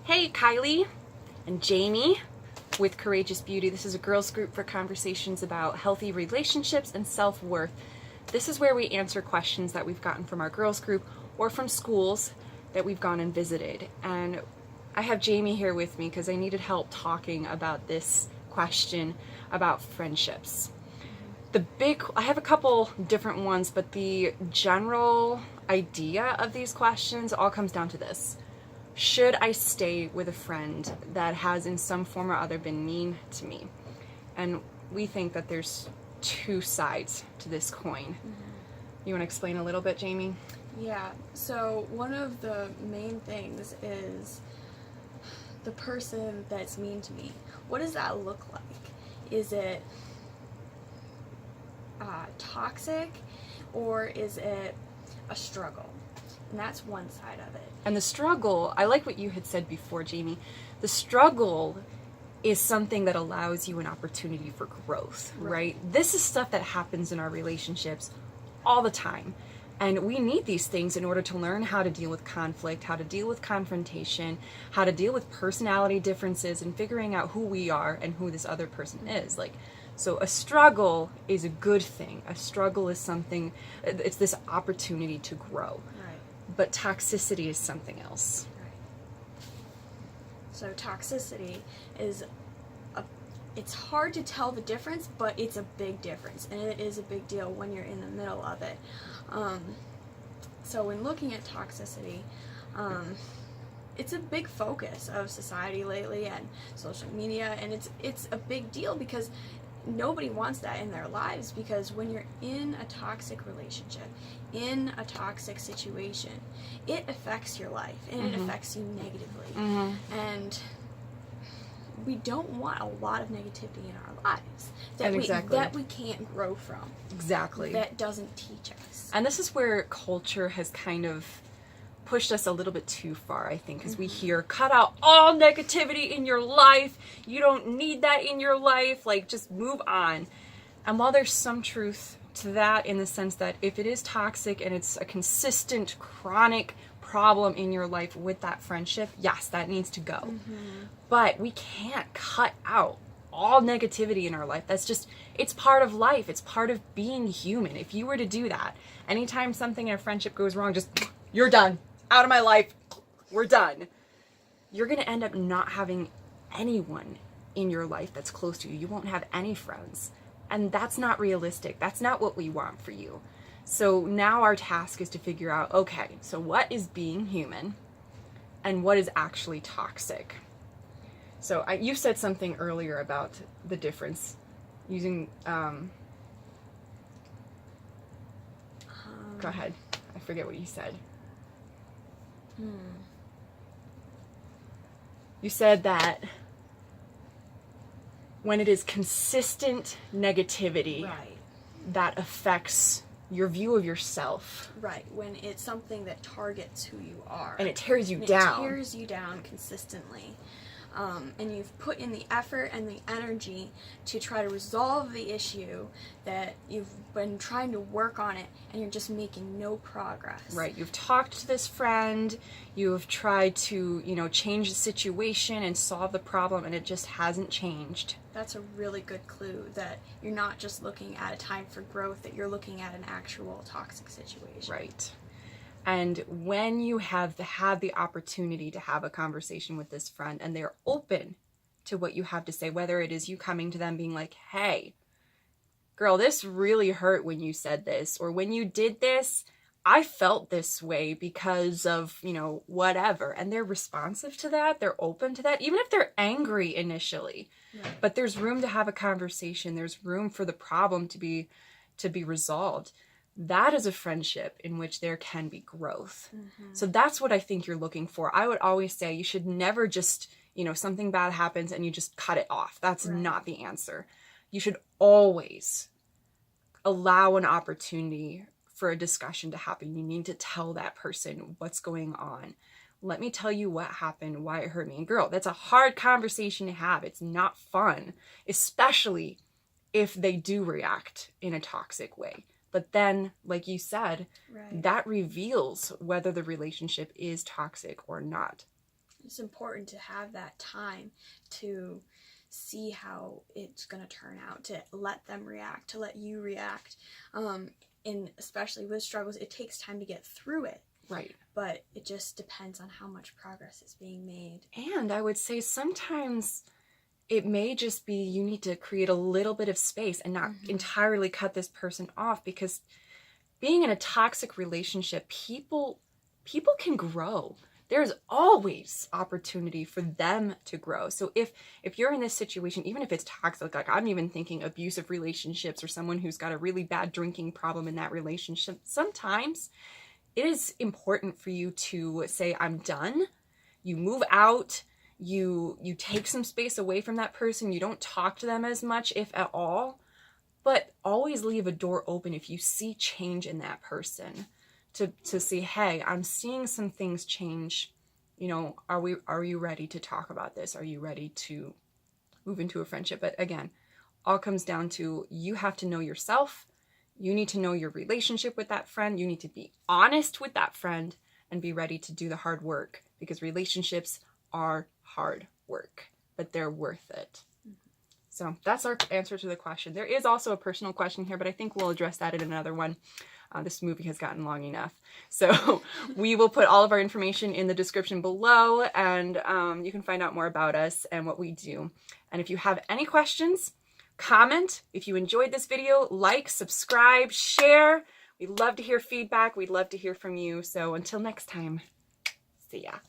Hey, Kylie and Jamie with Courageous Beauty. This is a girls group for conversations about healthy relationships and self-worth. This is where we answer questions that we've gotten from our girls group or from schools that we've gone and visited. And I have Jamie here with me because I needed help talking about this question about friendships. I have a couple different ones, but the general idea of these questions all comes down to this. Should I stay with a friend that has in some form or other been mean to me? And we think that there's two sides to this coin. You want to explain a little bit, Jamie? Yeah, so one of the main things is the person that's mean to me. What does that look like? Is it toxic, or is it a struggle? And that's one side of it. And the struggle, I like what you had said before, Jamie. The struggle is something that allows you an opportunity for growth, right? This is stuff that happens in our relationships all the time. And we need these things in order to learn how to deal with conflict, how to deal with confrontation, how to deal with personality differences, and figuring out who we are and who this other person is. So a struggle is a good thing. A struggle is something, it's this opportunity to grow. But toxicity is something else. Right. So toxicity is it's hard to tell the difference, but it's a big difference, and it is a big deal when you're in the middle of it. So when looking at toxicity, it's a big focus of society lately and social media, and it's a big deal because nobody wants that in their lives, because when you're in a toxic relationship, in a toxic situation, it affects your life and it affects you negatively. And we don't want a lot of negativity in our lives that we can't grow from. Exactly. That doesn't teach us. And this is where culture has kind of pushed us a little bit too far, I think, because we hear, cut out all negativity in your life. You don't need that in your life. Just move on. And while there's some truth to that, in the sense that if it is toxic and it's a consistent, chronic problem in your life with that friendship, yes, that needs to go. But we can't cut out all negativity in our life. It's part of life. It's part of being human. If you were to do that, anytime something in a friendship goes wrong, you're done. Out of my life. We're done. You're going to end up not having anyone in your life that's close to you. You won't have any friends. And that's not realistic. That's not what we want for you. So now our task is to figure out, okay, so what is being human and what is actually toxic? So you said something earlier about the difference using, go ahead. I forget what you said. You said that when it is consistent negativity, that affects your view of yourself. Right, when it's something that targets who you are. And it tears you down. It tears you down consistently. And you've put in the effort and the energy to try to resolve the issue, that you've been trying to work on it, and you're just making no progress. Right. You've talked to this friend, you've tried to, change the situation and solve the problem, and it just hasn't changed. That's a really good clue that you're not just looking at a time for growth, that you're looking at an actual toxic situation. Right. And when you have had the opportunity to have a conversation with this friend and they're open to what you have to say, whether it is you coming to them being like, hey, girl, this really hurt when you said this, or when you did this, I felt this way because of, whatever. And they're responsive to that. They're open to that, even if they're angry initially. Right. But there's room to have a conversation. There's room for the problem to be resolved. That is a friendship in which there can be growth. So that's what I think you're looking for. I would always say you should never just, something bad happens and you just cut it off. That's not the answer. You should always allow an opportunity for a discussion to happen. You need to tell that person what's going on. Let me tell you what happened, why it hurt me. And girl, that's a hard conversation to have. It's not fun, especially if they do react in a toxic way. But then, like you said, that reveals whether the relationship is toxic or not. It's important to have that time to see how it's going to turn out, to let them react, to let you react. And especially with struggles, it takes time to get through it. Right. But it just depends on how much progress is being made. And I would say sometimes it may just be you need to create a little bit of space and not entirely cut this person off, because being in a toxic relationship, people can grow. There's always opportunity for them to grow. So if you're in this situation, even if it's toxic, like I'm even thinking abusive relationships or someone who's got a really bad drinking problem in that relationship, sometimes it is important for you to say, I'm done. You move out, you take some space away from that person. You don't talk to them as much, if at all, but always leave a door open if you see change in that person. To see, hey, I'm seeing some things change. You know, are you ready to talk about this? Are you ready to move into a friendship? But again, all comes down to you have to know yourself. You need to know your relationship with that friend. You need to be honest with that friend and be ready to do the hard work, because relationships are hard work, but they're worth it. So that's our answer to the question. There is also a personal question here, but I think we'll address that in another one. This movie has gotten long enough. So we will put all of our information in the description below, and you can find out more about us and what we do. And if you have any questions, comment. If you enjoyed this video, like, subscribe, share. We'd love to hear feedback. We'd love to hear from you. So until next time, see ya.